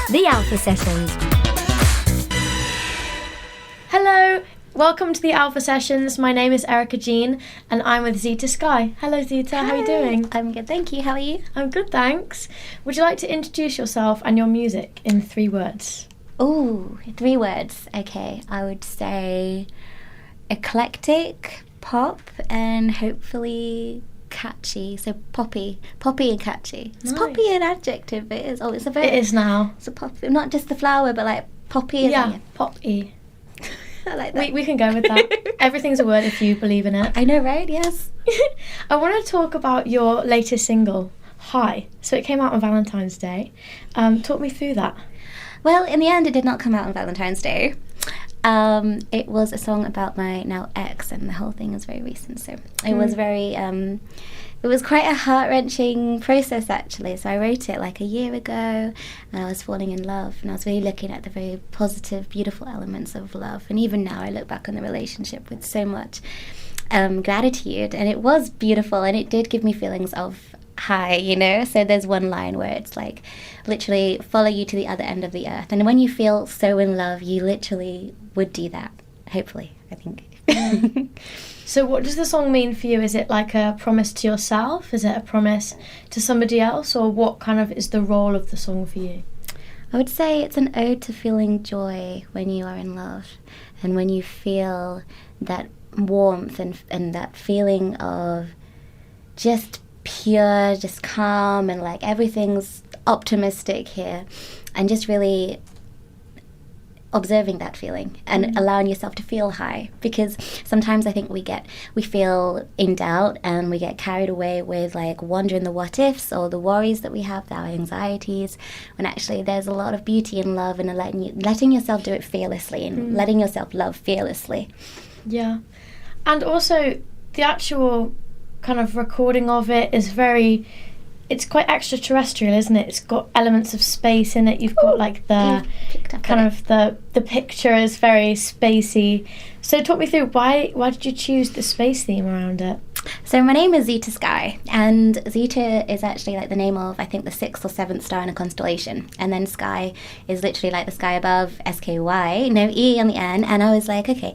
The Alpha Sessions. Hello, welcome to the Alpha Sessions. My name is Erica Jean and I'm with Zeta Sky. Hello Zeta, how are you doing? I'm good, thank you. How are you? I'm good, thanks. Would you like to introduce yourself and your music in 3 words? Ooh, 3 words. Okay, I would say eclectic, pop, and hopefully catchy. So poppy and catchy. Is Nice. poppy an adjective? It is. Oh, it's a verb. It is now. It's a pop, not just the flower, but like poppy. Yeah, pop-y. I like that. We can go with that. Everything's a word if you believe in it. I know, right? Yes. I want to talk about your latest single, Hi. So it came out on Valentine's Day. Talk me through that. Well, in the end, it did not come out on Valentine's Day. It was a song about my now ex, and the whole thing is very recent. So it was very, it was quite a heart-wrenching process, actually. So I wrote it like a year ago, and I was falling in love, and I was really looking at the very positive, beautiful elements of love. And even now, I look back on the relationship with so much gratitude, and it was beautiful, and it did give me feelings of high, you know. So there's one line where it's like, literally follow you to the other end of the earth, and when you feel so in love, you literally would do that, hopefully, I think. So what does the song mean for you? Is it like a promise to yourself? Is it a promise to somebody else? Or what kind of is the role of the song for you? I would say it's an ode to feeling joy when you are in love, and when you feel that warmth and that feeling of just pure, just calm, and like everything's optimistic here, and just really observing that feeling and allowing yourself to feel high, because sometimes I think we feel in doubt and we get carried away with like wondering the what ifs or the worries that we have, our anxieties, when actually there's a lot of beauty in love, and letting yourself do it fearlessly, and letting yourself love fearlessly. Yeah. And also the actual kind of recording of it is it's quite extraterrestrial, isn't it? It's got elements of space in it. You've got like the kind of the picture is very spacey. So talk me through why did you choose the space theme around it? So my name is Zeta Sky, and Zeta is actually like the name of, I think, the 6th or 7th star in a constellation, and then Sky is literally like the sky above, SKY, no E on the end. And I was like, okay,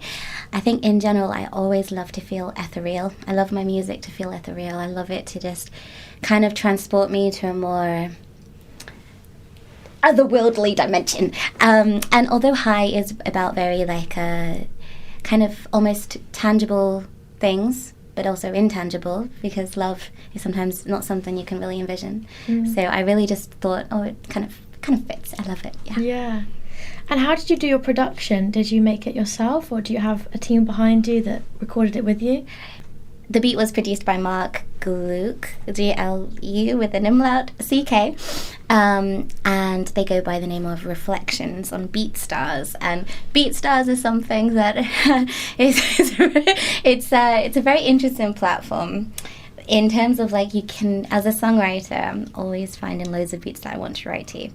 I think in general I always love to feel ethereal. I love my music to feel ethereal. I love it to just kind of transport me to a more otherworldly dimension. And although High is about very like kind of almost tangible things, but also intangible, because love is sometimes not something you can really envision. So I really just thought, oh, it kind of fits. I love it. Yeah. And how did you do your production? Did you make it yourself, or do you have a team behind you that recorded it with you? The beat was produced by Mark Gluck, Glu with an umlaut, CK, and they go by the name of Reflections on BeatStars. And BeatStars is something that it's a very interesting platform. In terms of like, you can, as a songwriter, I'm always finding loads of beats that I want to write to.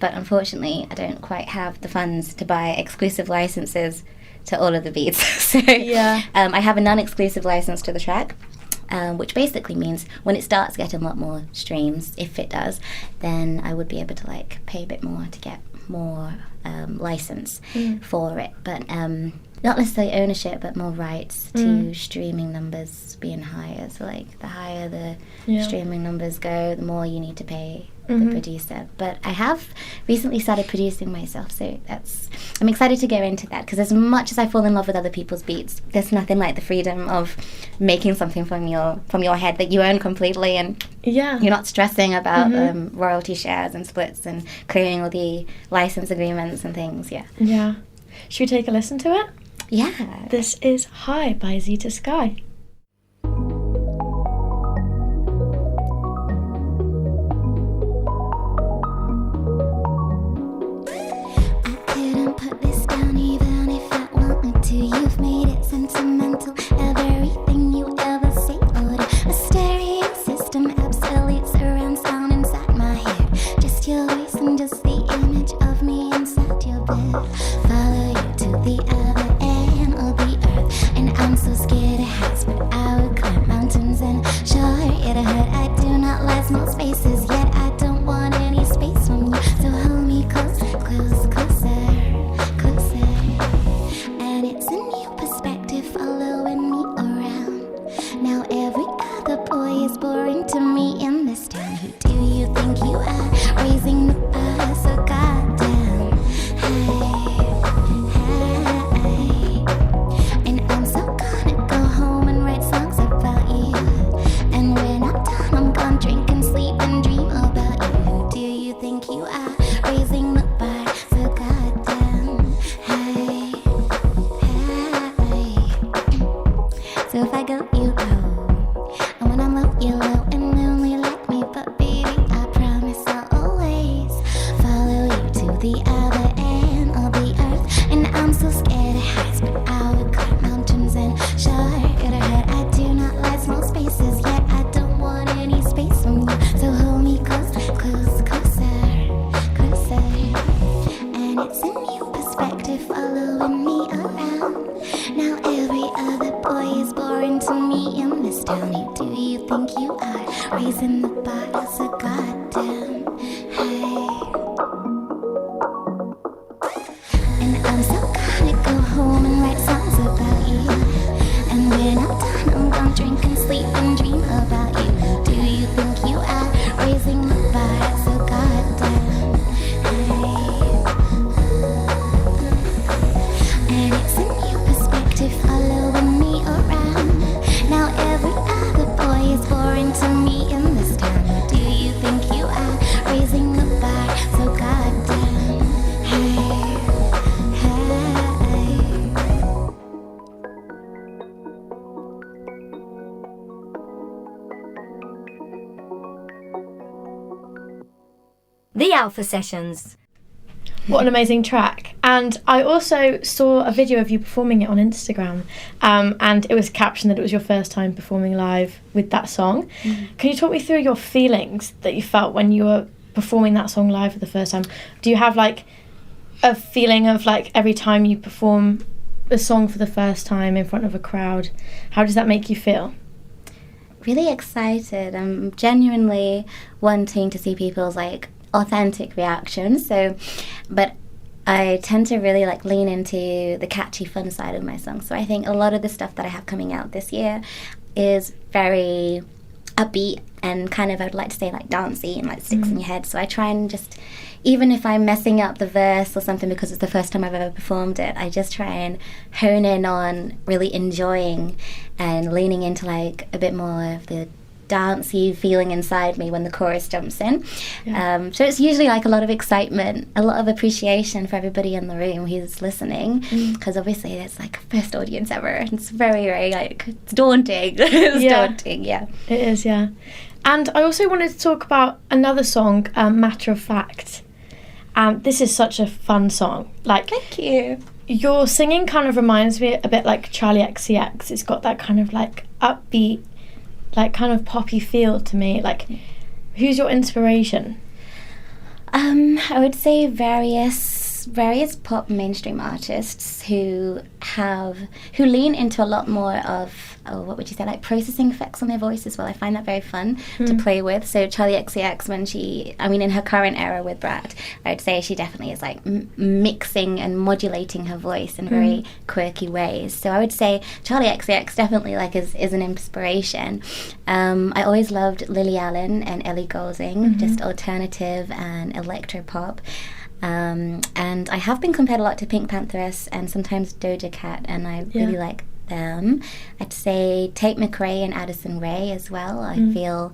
But unfortunately, I don't quite have the funds to buy exclusive licenses to all of the beats. So I have a non-exclusive license to the track, which basically means when it starts getting a lot more streams, if it does, then I would be able to like pay a bit more to get more license for it. But not necessarily ownership, but more rights to streaming numbers being higher. So like the higher the streaming numbers go, the more you need to pay the producer. But I have recently started producing myself, so I'm excited to go into that, because as much as I fall in love with other people's beats, there's nothing like the freedom of making something from your head that you own completely, and you're not stressing about royalty shares and splits and clearing all the license agreements and things. Yeah. Should we take a listen to it? Yeah. This is Hi by Zeta Sky. You've made it sentimental. Everything you ever say, Lord. A stereo system, absolute surround sound inside my head. Just your voice and just the image of me inside your bed. Follow you to the other end of the earth, and I'm so scared of heights, but I would climb mountains and sure it'll hurt. I do not like small spaces, yet I don't want any space from you. So hold me close raising the bar, so goddamn hey. And I'm so gonna go home and write songs about you. And when I'm done, I'm gonna drink and sleep and dream about you. Do you think you are raising the bar, so goddamn hey. And it's a new perspective following me around. Now every other boy is foreign to me in this town. Do you think you are raising the bar, so goddamn hey, hey. The Alpha Sessions. What an amazing track. And I also saw a video of you performing it on Instagram, and it was captioned that it was your first time performing live with that song. Can you talk me through your feelings that you felt when you were performing that song live for the first time? Do you have like a feeling of like every time you perform a song for the first time in front of a crowd, how does that make you feel? Really excited. I'm genuinely wanting to see people's like authentic reactions. But I tend to really like lean into the catchy fun side of my songs. So I think a lot of the stuff that I have coming out this year is very upbeat and kind of, I would like to say, like dancey and like sticks in your head. So I try and just, even if I'm messing up the verse or something because it's the first time I've ever performed it, I just try and hone in on really enjoying and leaning into like a bit more of the dancey feeling inside me when the chorus jumps in. Yeah. So it's usually like a lot of excitement, a lot of appreciation for everybody in the room who's listening, because obviously it's like first audience ever. It's very, very like, it's daunting. It's daunting, yeah. It is, yeah. And I also wanted to talk about another song, Matter of Fact. This is such a fun song. Like, thank you. Your singing kind of reminds me a bit like Charlie XCX. It's got that kind of like upbeat, like kind of poppy feel to me. Like, who's your inspiration? I would say various pop mainstream artists who lean into a lot more of, what would you say, like processing effects on their voice as well. I find that very fun to play with. So Charlie XCX, when in her current era with Brat, I would say she definitely is like mixing and modulating her voice in very quirky ways. So I would say Charlie XCX definitely like is an inspiration. I always loved Lily Allen and Ellie Goulding, just alternative and electropop. And I have been compared a lot to Pink Pantheress and sometimes Doja Cat, and I really like them. I'd say Tate McRae and Addison Rae as well. I feel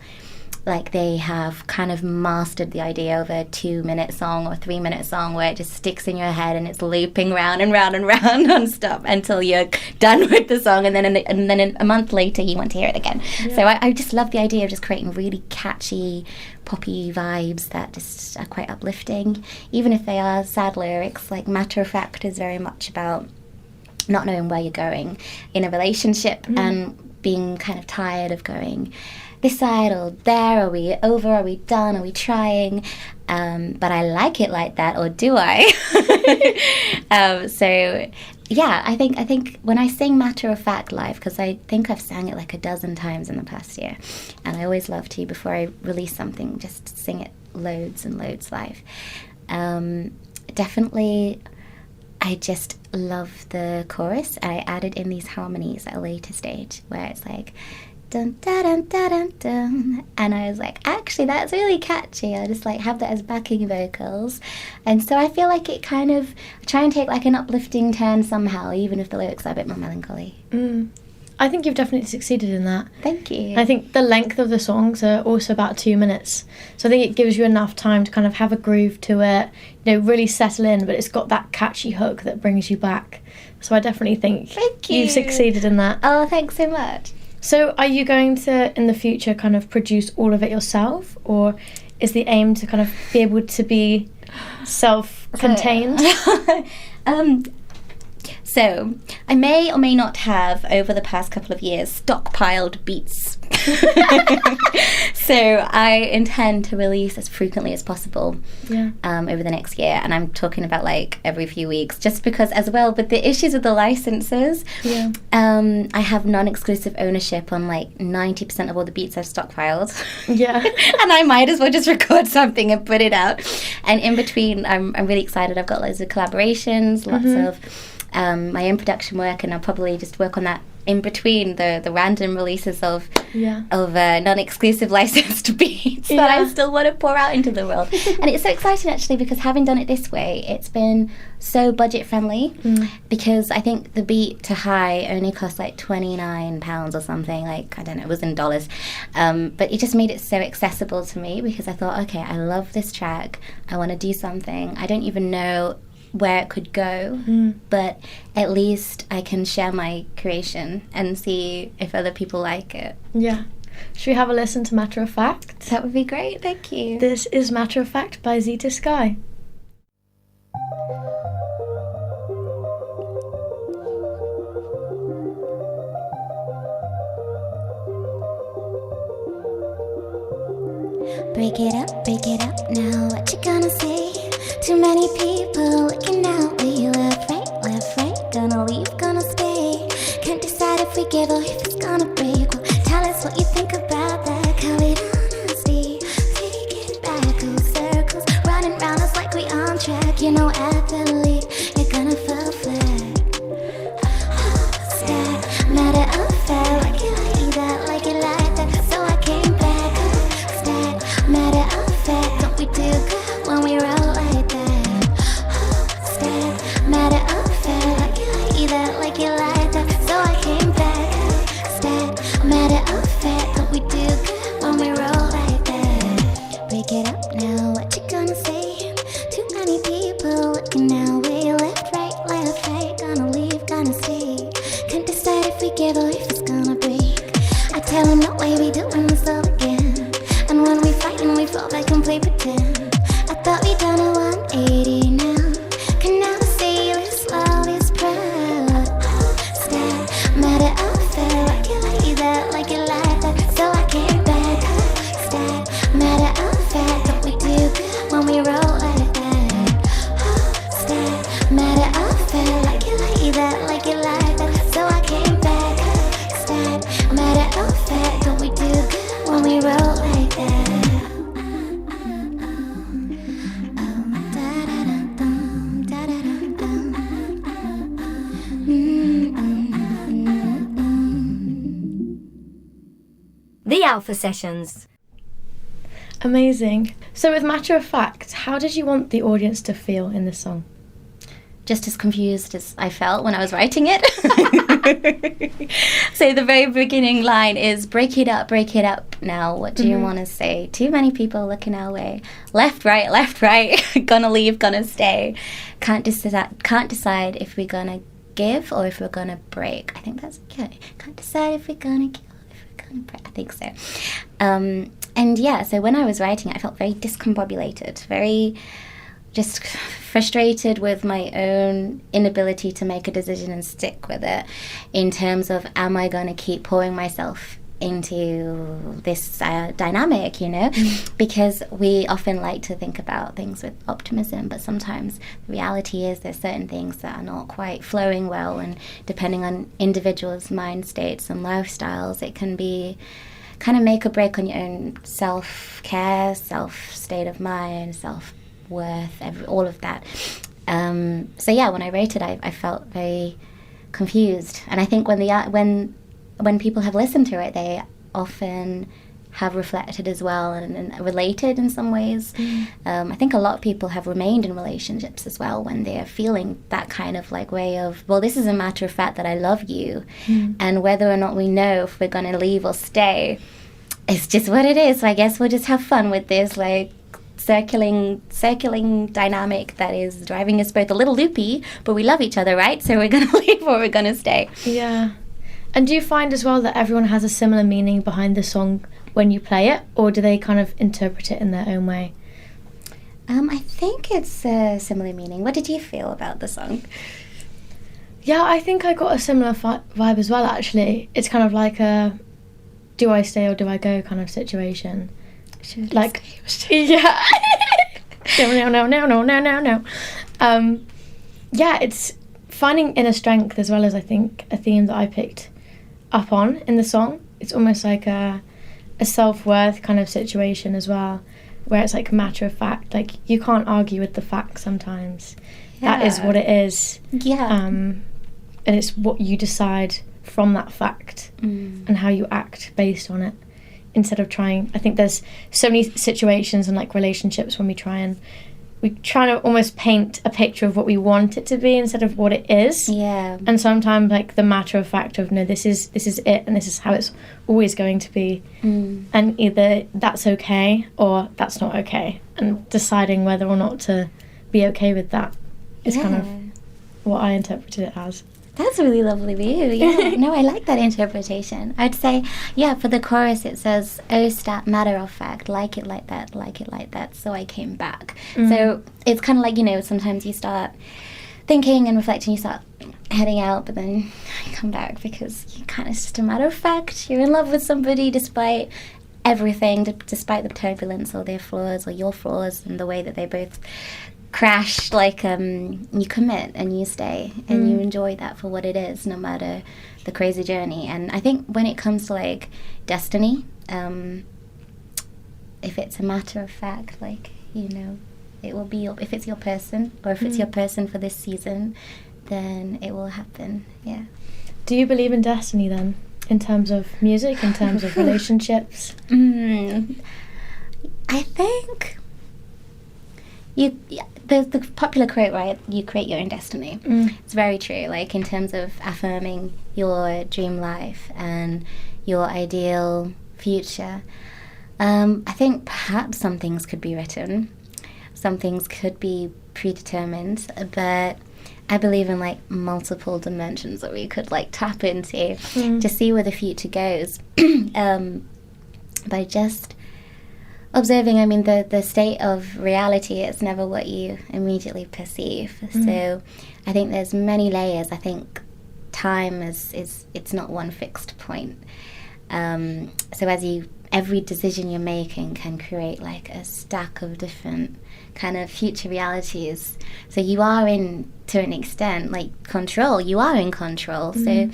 like they have kind of mastered the idea of a 2-minute song or 3-minute song where it just sticks in your head and it's looping round and round and round non-stop until you're done with the song, and then a month later you want to hear it again. So I just love the idea of just creating really catchy poppy vibes that just are quite uplifting, even if they are sad lyrics. Like Matter of Fact is very much about not knowing where you're going in a relationship and being kind of tired of going this side or there. Are we over? Are we done? Are we trying? But I like it like that, or do I? So yeah, I think when I sing Matter of Fact live, because I think I've sang it like a dozen times in the past year, and I always love to, before I release something, just sing it loads and loads live. Definitely, I just love the chorus. I added in these harmonies at a later stage where it's like dun da dun da dun dun, and I was like, actually that's really catchy. I just like have that as backing vocals, and so I feel like it kind of try and take like an uplifting turn somehow, even if the lyrics are a bit more melancholy. I think you've definitely succeeded in that. Thank you. I think the length of the songs are also about 2 minutes, so I think it gives you enough time to kind of have a groove to it, really settle in, but it's got that catchy hook that brings you back. So I definitely think you've succeeded in that. Oh, thanks so much. So are you going to, in the future, kind of produce all of it yourself, or is the aim to kind of be able to be self-contained? So, I may or may not have, over the past couple of years, stockpiled beats. So, I intend to release as frequently as possible over the next year. And I'm talking about like every few weeks, just because as well, with the issues with the licenses, I have non-exclusive ownership on like 90% of all the beats I've stockpiled. Yeah. And I might as well just record something and put it out. And in between, I'm really excited. I've got loads of collaborations, lots of my own production work, and I'll probably just work on that in between the random releases of non-exclusive licensed beats that I still want to pour out into the world. And it's so exciting actually, because having done it this way, it's been so budget friendly, because I think the beat to high only cost like £29 or something, like I don't know, it was in dollars, but it just made it so accessible to me, because I thought, okay, I love this track, I want to do something, I don't even know where it could go, but at least I can share my creation and see if other people like it. Yeah. Should we have a listen to Matter of Fact? That would be great, thank you. This is Matter of Fact by Zeta Sky. Break it up now, what you gonna say? Too many people looking out, where you left, right, gonna leave, gonna stay. Can't decide if we give or if it's gonna break. Well, tell us what you think about that, call it honesty. Take it back, in circles, running round us like we on track. You know, athlete, you're gonna fall flat. Stat, matter of fact, like it like that, like it like that. So I came back, stat, matter of fact, don't we do good when we roll like that? Stat, matter of fact, like it like that. So I came back, stat, matter of fact, don't we do good when we roll like that? Break it up now, what you gonna say? Too many people looking now, way left, right, gonna leave, gonna stay. Can't decide if we give or if it's gonna break. I tell them no way, we doing this all again. And when we fight and we fall back and play pretend. I thought we done a 180 now. Can never say this love is proud. Stat, matter of fact, like it like that. So I came back. Stat, matter of fact, don't we do good when we roll like that? Stat, matter of fact, like it like that. So I came back. Stat, matter of fact, don't we do good when we roll like that? The Alpha Sessions. Amazing. So with Matter of Fact, how did you want the audience to feel in this song? Just as confused as I felt when I was writing it. So the very beginning line is, break it up now, what do you want to say? Too many people looking our way, left, right, gonna leave, gonna stay. Can't decide if we're gonna give or if we're gonna break. I think that's okay. Can't decide if we're gonna give or if we're gonna break. I think so. And yeah, so when I was writing it, I felt very discombobulated, very just frustrated with my own inability to make a decision and stick with it, in terms of, am I going to keep pouring myself into this dynamic, you know? Because we often like to think about things with optimism, but sometimes the reality is there's certain things that are not quite flowing well, and depending on individuals' mind states and lifestyles, it can be kind of make or break on your own self-care, self-state of mind, self-worth, all of that. So yeah, when I wrote it, I felt very confused, and I think when people have listened to it, they often have reflected as well and related in some ways. I think a lot of people have remained in relationships as well when they're feeling that kind of like way of, well, this is a matter of fact that I love you, and whether or not we know if we're going to leave or stay, it's just what it is. So I guess we'll just have fun with this like circling dynamic that is driving us both a little loopy, but we love each other, right? So we're going to leave or we're going to stay. Yeah. And do you find as well that everyone has a similar meaning behind the song when you play it, or do they kind of interpret it in their own way? I think it's a similar meaning. What did you feel about the song? Yeah, I think I got a similar vibe as well, actually. It's kind of like a do I stay or do I go kind of situation. Like, yeah. No. Yeah, it's finding inner strength as well as, I think, a theme that I picked up on in the song. It's almost like a self-worth kind of situation as well, where it's like matter of fact. Like, you can't argue with the facts sometimes. Yeah. That is what it is. Yeah. And it's what you decide from that fact and how you act based on it, instead of trying. I think there's so many situations and like relationships when we try to almost paint a picture of what we want it to be instead of what it is. Yeah. And sometimes like the matter of fact of, no, this is it and this is how it's always going to be. And either that's okay or that's not okay, and deciding whether or not to be okay with that is kind of what I interpreted it as. That's a really lovely view. Yeah. No, I like that interpretation. I'd say, yeah, for the chorus it says, oh, stat, matter of fact, like it like that, so I came back. So it's kind of like, you know, sometimes you start thinking and reflecting, you start heading out, but then you come back because you kind of, it's just a matter of fact. You're in love with somebody despite everything, despite the turbulence or their flaws or your flaws and the way that they both crash. Like, you commit and you stay and you enjoy that for what it is, no matter the crazy journey. And I think when it comes to like destiny, if it's a matter of fact, like, you know, it will be if it's your person, or if it's your person for this season, then it will happen. Yeah. Do you believe in destiny then, in terms of music, in terms of relationships? I think the popular quote, right? You create your own destiny. It's very true. Like, in terms of affirming your dream life and your ideal future, I think perhaps some things could be written, some things could be predetermined, but I believe in like multiple dimensions that we could like tap into to see where the future goes by just observing. I mean, the state of reality is never what you immediately perceive. So I think there's many layers. I think time is it's not one fixed point. So every decision you're making can create like a stack of different kind of future realities. So you are in, to an extent, like control. You are in control. So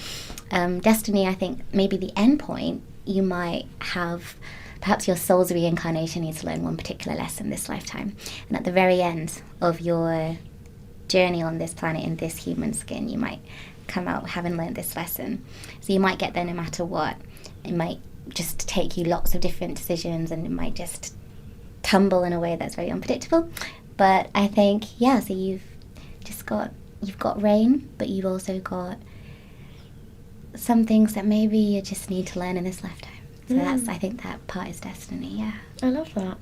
destiny, I think maybe the end point, you might have, perhaps your soul's reincarnation needs to learn one particular lesson this lifetime. And at the very end of your journey on this planet in this human skin, you might come out having learned this lesson. So you might get there no matter what. It might just take you lots of different decisions, and it might just tumble in a way that's very unpredictable. But I think, yeah, so you've got rain, but you've also got some things that maybe you just need to learn in this lifetime. So I think that part is destiny, yeah. I love that.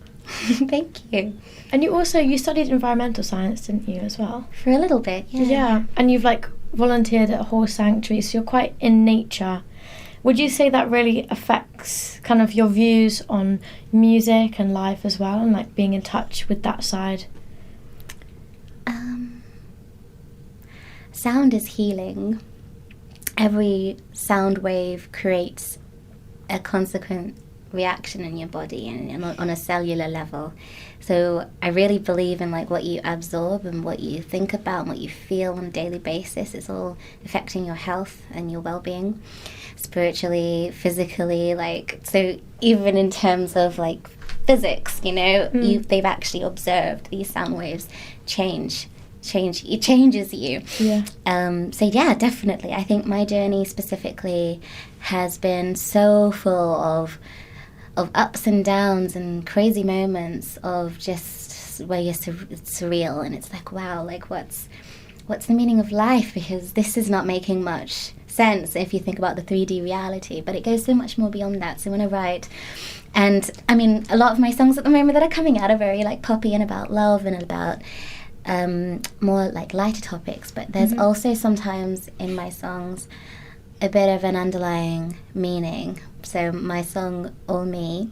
Thank you. And you studied environmental science, didn't you, as well? For a little bit, yeah. Yeah, and you've like volunteered at a horse sanctuary, so you're quite in nature. Would you say that really affects kind of your views on music and life as well, and like being in touch with that side? Sound is healing. Every sound wave creates a consequent reaction in your body and on a cellular level. So I really believe in like what you absorb and what you think about and what you feel on a daily basis. It's all affecting your health and your well-being, spiritually, physically. Like, so even in terms of like physics, you know, they've actually observed these sound waves it changes you. Yeah. So yeah, definitely. I think my journey specifically has been so full of ups and downs and crazy moments of just where it's surreal, and it's like, wow, like what's the meaning of life? Because this is not making much sense if you think about the 3D reality, but it goes so much more beyond that. So when I write, and I mean, a lot of my songs at the moment that are coming out are very like poppy and about love and about more like lighter topics, but there's also sometimes in my songs a bit of an underlying meaning. So my song All Me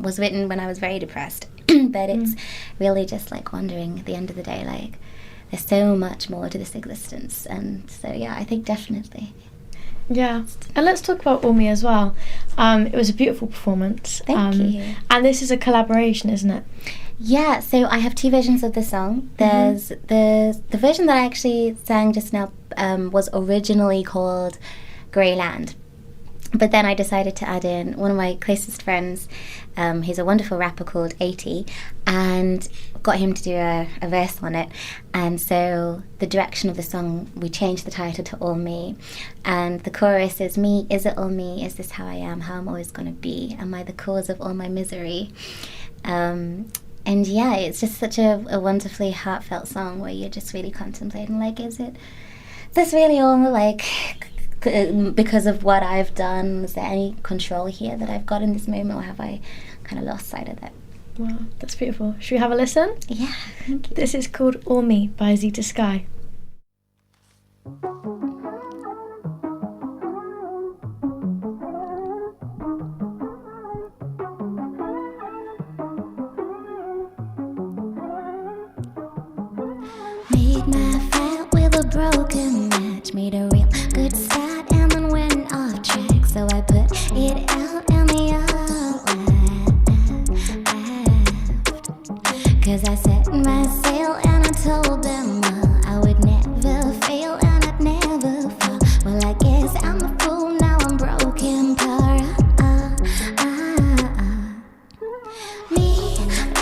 was written when I was very depressed, but it's really just like wondering at the end of the day, like, there's so much more to this existence. And so, yeah, I think definitely. Yeah, and let's talk about All Me as well. It was a beautiful performance. Thank you. And this is a collaboration, isn't it? Yeah, so I have two versions of the song. There's the version that I actually sang just now was originally called Greyland. But then I decided to add in one of my closest friends. He's a wonderful rapper called 80, and got him to do a verse on it. And so the direction of the song, we changed the title to All Me. And the chorus is, me, is it all me? Is this how I am? How I'm always going to be? Am I the cause of all my misery? And yeah, it's just such a wonderfully heartfelt song where you're just really contemplating, like, is this really all, like, because of what I've done? Is there any control here that I've got in this moment, or have I kind of lost sight of it? Wow, that's beautiful. Should we have a listen? Yeah, thank you. This is called All Me by Zeta Sky. Made my fight with a broken match, made a real good start and then went off track. So I put it out in the left. 'Cause I set my sail and I told them all I would never fail and I'd never fall. Well, I guess I'm a fool now, I'm broken apart. Me,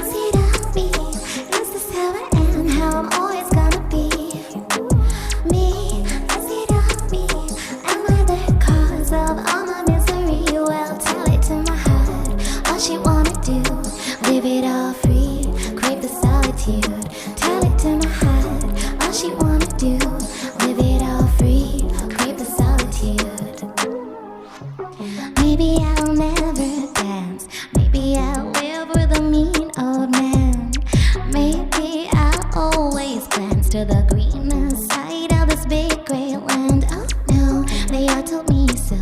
Zeta, me, is this how I am? How I'm always gonna be? Me, Zeta, me, am I the cause of all my misery? Well, tell it to my heart, all she wanna do, live it all free, crave the solitude. Tell it to my heart, all she wanna do, live it all free, crave the solitude. Maybe I'll never dance, maybe I'll live with a mean old man. Maybe I'll always glance to the greener side of this big grey land. Oh no, they all told me so.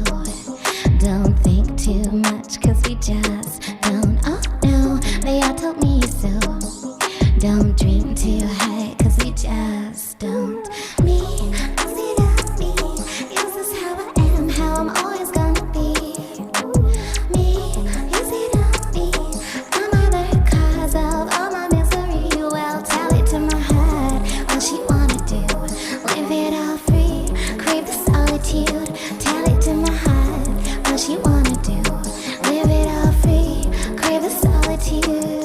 Don't think too much, 'cause we just don't. Oh no, they all told me so. Don't dream too high, 'cause we just don't. Me, Zeta, me, is this how I am? How I'm always gonna be? Me, Zeta, me, am I the cause of all my misery? Well, tell it to my heart, all she wanna do, live it all free, crave the solitude. Tell it to my heart, all she wanna do, live it all free, crave the solitude.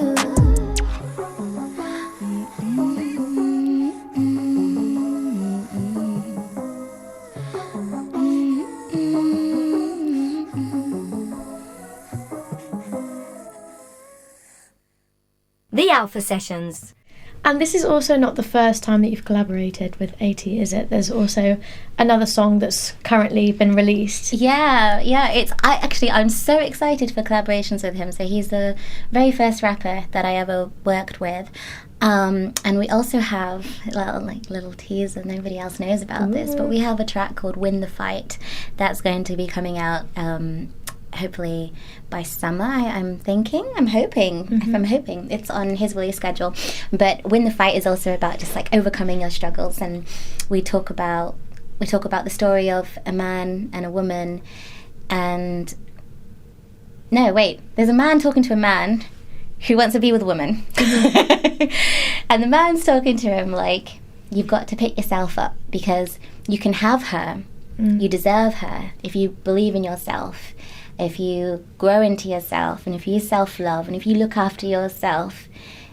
The Alpha Sessions. And this is also not the first time that you've collaborated with 80, is it? There's also another song that's currently been released. Yeah. I'm so excited for collaborations with him. So he's the very first rapper that I ever worked with. And we also have little teaser, nobody else knows about this, but we have a track called Win the Fight that's going to be coming out hopefully by summer. I'm hoping it's on his release schedule. But Win the Fight is also about just like overcoming your struggles, and we talk about the story of a man and a woman. And no, wait, there's a man talking to a man who wants to be with a woman. And the man's talking to him like, you've got to pick yourself up because you can have her. You deserve her if you believe in yourself, if you grow into yourself, and if you self-love, and if you look after yourself,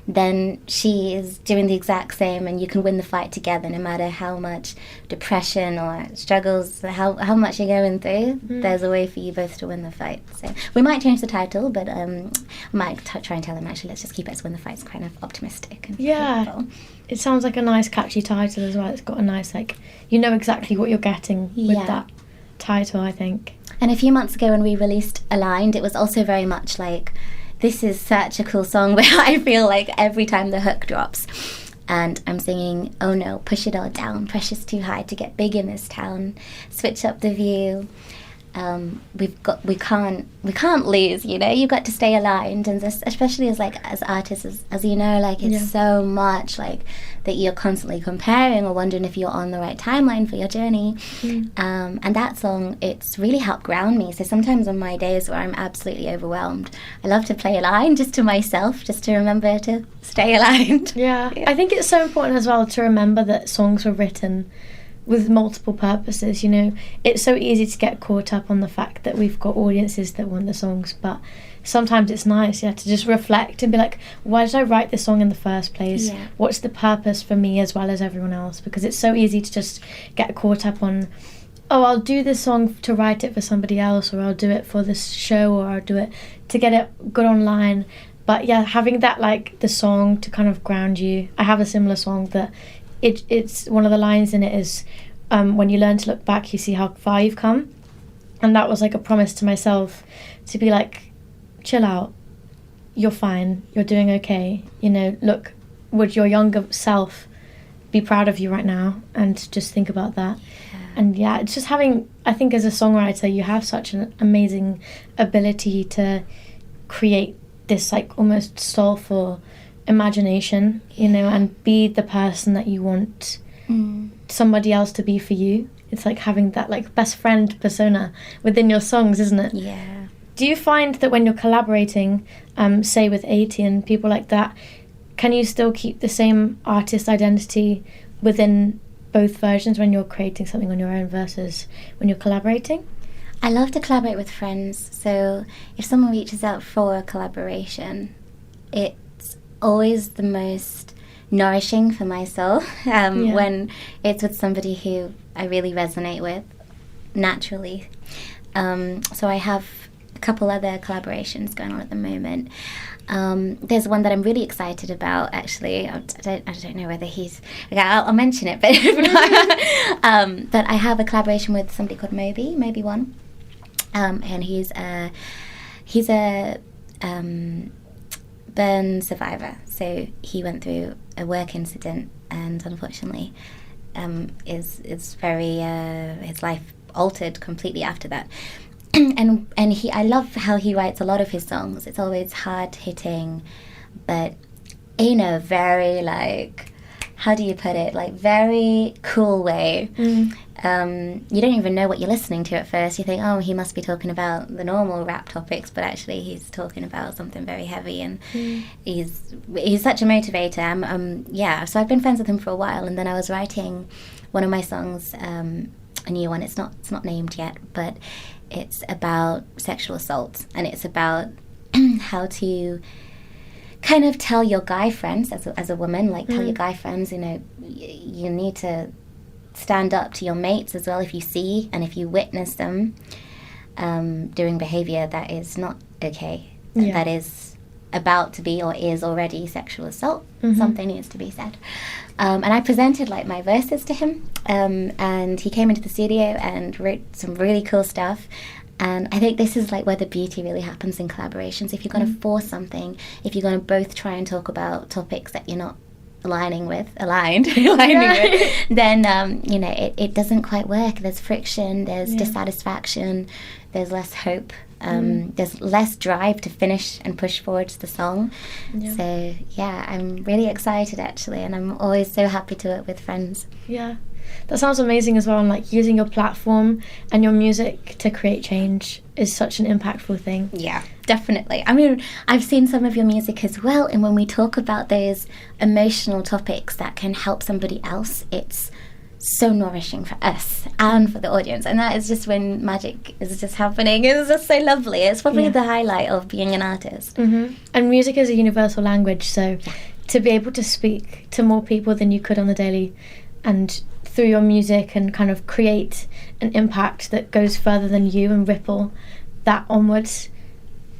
then she is doing the exact same, and you can win the fight together no matter how much depression or struggles, how much you're going through. There's a way for you both to win the fight. So we might change the title, but I might try and tell them, actually, let's just keep it as Win the Fight. It's kind of optimistic and hopeful. It sounds like a nice catchy title as well. It's got a nice, like, you know exactly what you're getting with that title, I think. And a few months ago when we released Aligned, it was also very much like, this is such a cool song where I feel like every time the hook drops and I'm singing, oh no, push it all down, pressure's too high to get big in this town, switch up the view. we can't lose, you know. You've got to stay aligned, and especially as artists, as you know, like it's so much like that you're constantly comparing or wondering if you're on the right timeline for your journey. And that song, it's really helped ground me. So sometimes on my days where I'm absolutely overwhelmed, I love to play a line just to myself, just to remember to stay aligned. Yeah, I think it's so important as well to remember that songs were written with multiple purposes. You know, it's so easy to get caught up on the fact that we've got audiences that want the songs, but sometimes it's nice, to just reflect and be like, why did I write this song in the first place? What's the purpose for me as well as everyone else? Because it's so easy to just get caught up on, oh, I'll do this song to write it for somebody else, or I'll do it for this show, or I'll do it to get it good online. But having that, like, the song to kind of ground you. I have a similar song that it's one of the lines in it is, when you learn to look back, you see how far you've come. And that was like a promise to myself to be like, chill out, you're fine, you're doing okay. You know, look, would your younger self be proud of you right now? And just think about that. And it's just having, I think as a songwriter, you have such an amazing ability to create this like almost soulful imagination, you know, and be the person that you want somebody else to be for you. It's like having that like best friend persona within your songs, isn't it? Yeah. Do you find that when you're collaborating, say with 80 and people like that, can you still keep the same artist identity within both versions when you're creating something on your own versus when you're collaborating? I love to collaborate with friends, so if someone reaches out for a collaboration, it's always the most nourishing for my soul when it's with somebody who I really resonate with naturally. So I have a couple other collaborations going on at the moment. There's one that I'm really excited about, actually. I don't know whether he's... Okay, I'll mention it, but if not. But I have a collaboration with somebody called Moby One. And he's a burn survivor. So he went through a work incident and unfortunately is very... his life altered completely after that. And I love how he writes a lot of his songs. It's always hard hitting, but in a very like, how do you put it? Like very cool way. You don't even know what you're listening to at first. You think, oh, he must be talking about the normal rap topics, but actually he's talking about something very heavy, and he's such a motivator. So I've been friends with him for a while, and then I was writing one of my songs, a new one. It's not named yet, but it's about sexual assault, and it's about how to kind of tell your guy friends as a woman, like tell your guy friends, you know, you need to stand up to your mates as well if you see and if you witness them doing behavior that is not okay, that is about to be or is already sexual assault. Something needs to be said. And I presented like my verses to him, and he came into the studio and wrote some really cool stuff. And I think this is like where the beauty really happens in collaborations. If you're going to force something, if you're going to both try and talk about topics that you're not aligning with, then you know, it doesn't quite work. There's friction, there's dissatisfaction, there's less hope. There's less drive to finish and push forward the song. So I'm really excited actually, and I'm always so happy to work with friends. That sounds amazing as well, and like using your platform and your music to create change is such an impactful thing. Definitely. I mean, I've seen some of your music as well, and when we talk about those emotional topics that can help somebody else, it's so nourishing for us and for the audience, and that is just when magic is just happening. It's just so lovely. It's probably the highlight of being an artist. And music is a universal language, so to be able to speak to more people than you could on the daily, and through your music and kind of create an impact that goes further than you and ripple that onwards,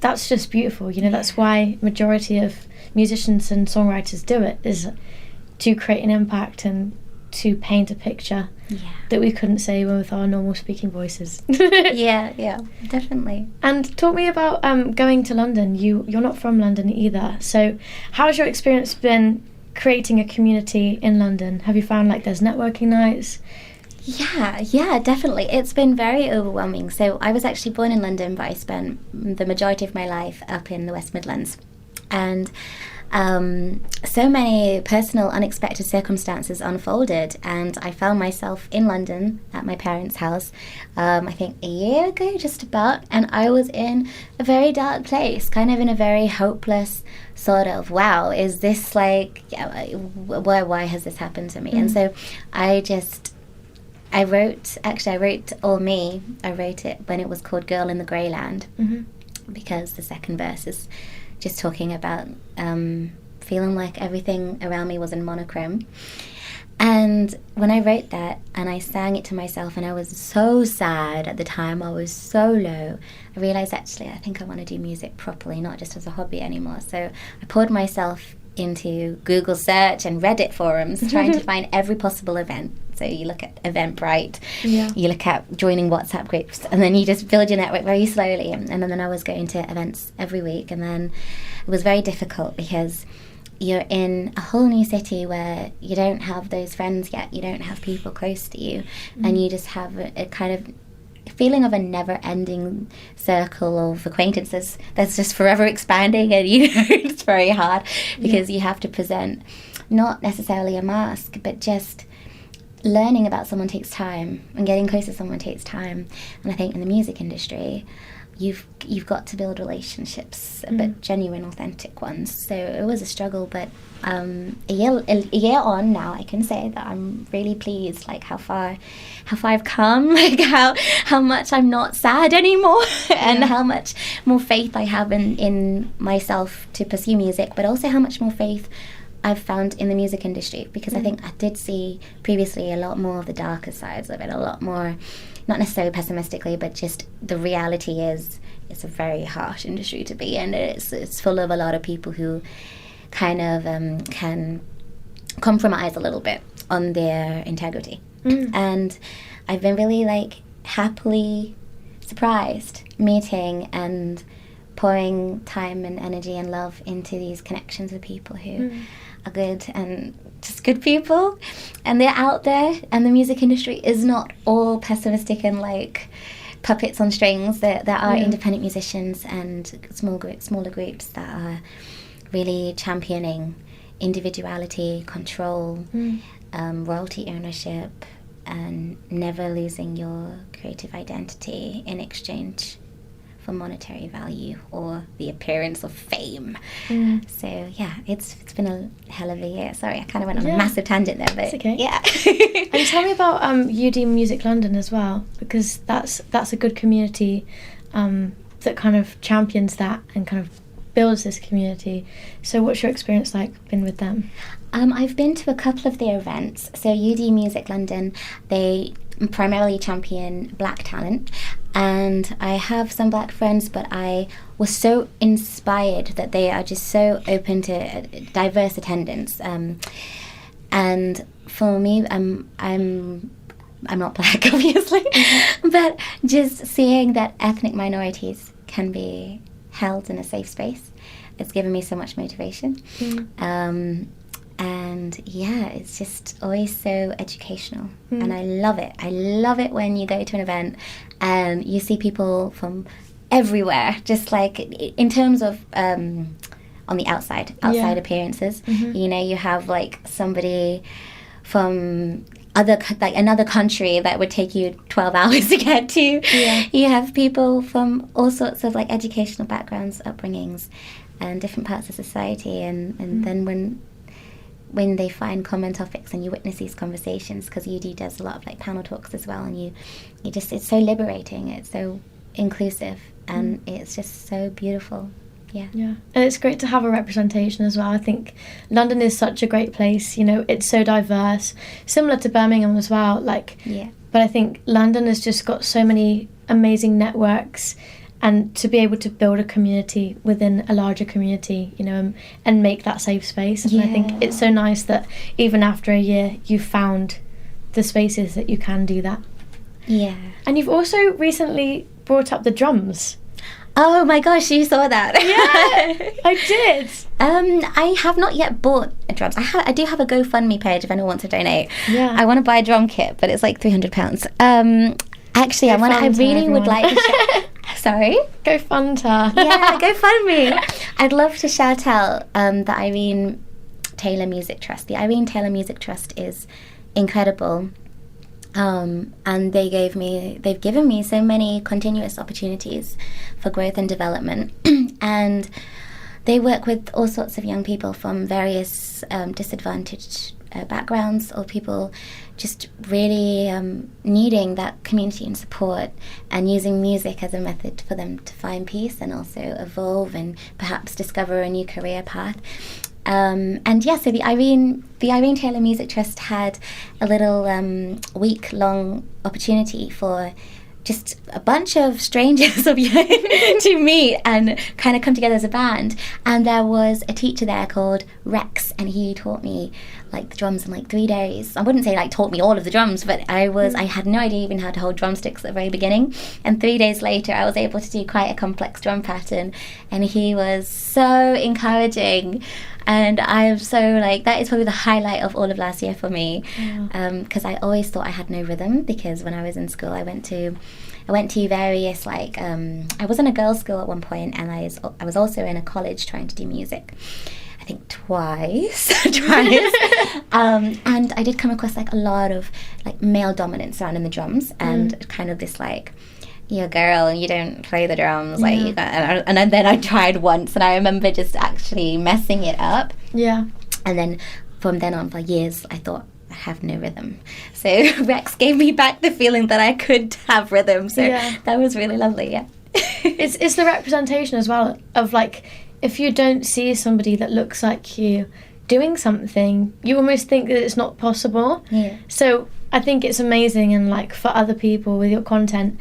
that's just beautiful. You know, that's why majority of musicians and songwriters do it, is to create an impact and to paint a picture that we couldn't say with our normal speaking voices. Definitely. And talk me about going to London. You're not from London either, so how's your experience been creating a community in London? Have you found like there's networking nights? Yeah, definitely. It's been very overwhelming. So I was actually born in London, but I spent the majority of my life up in the West Midlands. And so many personal, unexpected circumstances unfolded, and I found myself in London at my parents' house, I think a year ago, just about, and I was in a very dark place, kind of in a very hopeless sort of, wow, is this like, why has this happened to me? And so I wrote All Me. I wrote it when it was called Girl in the Grey Land, because the second verse is just talking about feeling like everything around me was in monochrome. And when I wrote that and I sang it to myself, and I was so sad at the time, I was so low, I realised actually I think I want to do music properly, not just as a hobby anymore. So I poured myself into Google search and Reddit forums trying to find every possible event. So you look at Eventbrite, you look at joining WhatsApp groups, and then you just build your network very slowly. And then I was going to events every week, and then it was very difficult because you're in a whole new city where you don't have those friends yet, you don't have people close to you, and you just have a kind of feeling of a never-ending circle of acquaintances that's just forever expanding, and it's very hard because you have to present not necessarily a mask, but just learning about someone takes time, and getting close to someone takes time. And I think in the music industry, you've got to build relationships, but genuine, authentic ones. So it was a struggle, but a year on now, I can say that I'm really pleased, like how far I've come, like how much I'm not sad anymore, and how much more faith I have in myself to pursue music, but also how much more faith I've found in the music industry, because I think I did see previously a lot more of the darker sides of it, a lot more, not necessarily pessimistically, but just the reality is it's a very harsh industry to be in. It's full of a lot of people who kind of can compromise a little bit on their integrity. And I've been really like happily surprised meeting and pouring time and energy and love into these connections with people who are good and just good people, and they're out there, and the music industry is not all pessimistic and like puppets on strings. There are independent musicians and smaller groups that are really championing individuality, control, royalty ownership, and never losing your creative identity in exchange for monetary value or the appearance of fame. So yeah, it's been a hell of a year. Sorry, I kind of went on a massive tangent there, but it's okay. Yeah. And tell me about UD Music London as well, because that's a good community that kind of champions that and kind of builds this community. So what's your experience like been with them? I've been to a couple of their events. So UD Music London, they primarily champion black talent, and I have some black friends, but I was so inspired that they are just so open to diverse attendance. And for me, I'm not black, obviously, but just seeing that ethnic minorities can be held in a safe space, it's given me so much motivation. And yeah, it's just always so educational, and I love it. I love it when you go to an event and you see people from everywhere, just like in terms of on the outside appearances. You know, you have like somebody from another country that would take you 12 hours to get to. You have people from all sorts of like educational backgrounds, upbringings, and different parts of society, and then when they find common topics and you witness these conversations, because UD does a lot of like panel talks as well, and you just, it's so liberating, it's so inclusive, and it's just so beautiful. Yeah. And it's great to have a representation as well. I think London is such a great place, you know, it's so diverse, similar to Birmingham as well, like, but I think London has just got so many amazing networks, and to be able to build a community within a larger community, you know, and make that safe space. And I think it's so nice that even after a year, you've found the spaces that you can do that. Yeah. And you've also recently brought up the drums. Oh my gosh, you saw that. Yeah, I did. I have not yet bought a drums. I do have a GoFundMe page if anyone wants to donate. Yeah. I want to buy a drum kit, but it's like £300. Actually, I Fund really her, would everyone. like to sorry? Go fund her. Yeah, GoFundMe. I'd love to shout out the Irene Taylor Music Trust. The Irene Taylor Music Trust is incredible. And they've given me so many continuous opportunities for growth and development. And they work with all sorts of young people from various disadvantaged backgrounds, or people just really needing that community and support, and using music as a method for them to find peace and also evolve and perhaps discover a new career path. And yeah, so the Irene Taylor Music Trust had a little week-long opportunity for just a bunch of strangers of to meet and kind of come together as a band. And there was a teacher there called Rex, and he taught me like the drums in like 3 days. I wouldn't say like taught me all of the drums, but I had no idea even how to hold drumsticks at the very beginning. And 3 days later, I was able to do quite a complex drum pattern, and he was so encouraging. And I am so that is probably the highlight of all of last year for me, because I always thought I had no rhythm, because when I was in school I went to various I was in a girls' school at one point, and I was also in a college trying to do music, I think twice. And I did come across a lot of male dominance surrounding the drums, and kind of this you're a girl and you don't play the drums, and then I tried once, and I remember just actually messing it up. Yeah. And then from then on for years I thought I have no rhythm. So Rex gave me back the feeling that I could have rhythm. So that was really lovely. Yeah. It's the representation as well of if you don't see somebody that looks like you doing something, you almost think that it's not possible. Yeah. So I think it's amazing, and for other people with your content,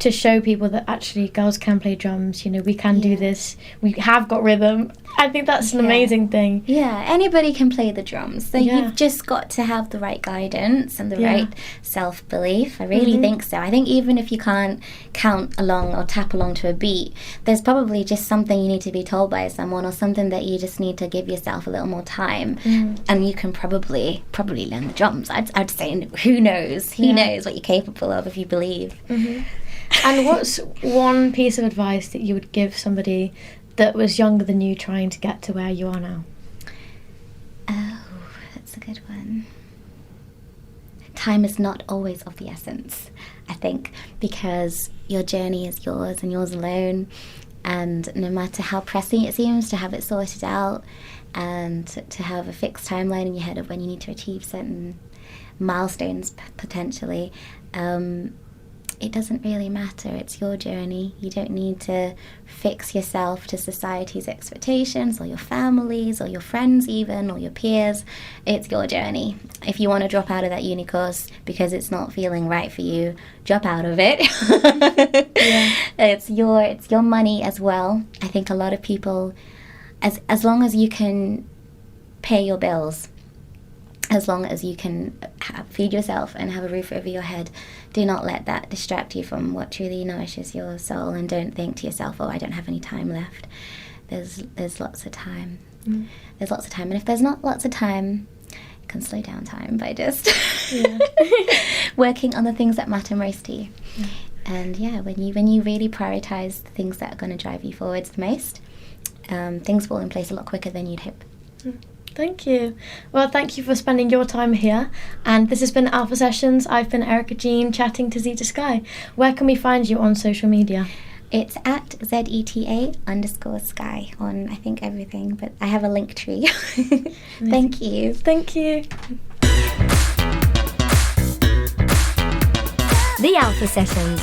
to show people that actually girls can play drums, we can do this, we have got rhythm. I think that's an amazing thing. Yeah, anybody can play the drums. So you've just got to have the right guidance and the right self-belief. I really think so. I think even if you can't count along or tap along to a beat, there's probably just something you need to be told by someone, or something that you just need to give yourself a little more time. And you can probably learn the drums. I'd say, who knows? Who knows what you're capable of if you believe. And what's one piece of advice that you would give somebody that was younger than you trying to get to where you are now? Oh, that's a good one. Time is not always of the essence, I think, because your journey is yours and yours alone, and no matter how pressing it seems to have it sorted out and to have a fixed timeline in your head of when you need to achieve certain milestones potentially, it doesn't really matter. It's your journey. You don't need to fix yourself to society's expectations, or your family's, or your friends even, or your peers. It's your journey. If you want to drop out of that uni course because it's not feeling right for you, drop out of it. It's your money as well. I think a lot of people, as long as you can pay your bills, as long as you can feed yourself and have a roof over your head, do not let that distract you from what truly nourishes your soul, and don't think to yourself, oh, I don't have any time left. There's lots of time. There's lots of time, and if there's not lots of time, you can slow down time by just working on the things that matter most to you. And when you really prioritize the things that are going to drive you forwards the most, things fall in place a lot quicker than you'd hope. Thank you. Well, thank you for spending your time here. And this has been Alpha Sessions. I've been Erica Jean, chatting to Zeta Sky. Where can we find you on social media? It's at ZETA_Sky on, I think, everything, but I have a link tree. Thank you. Thank you. The Alpha Sessions.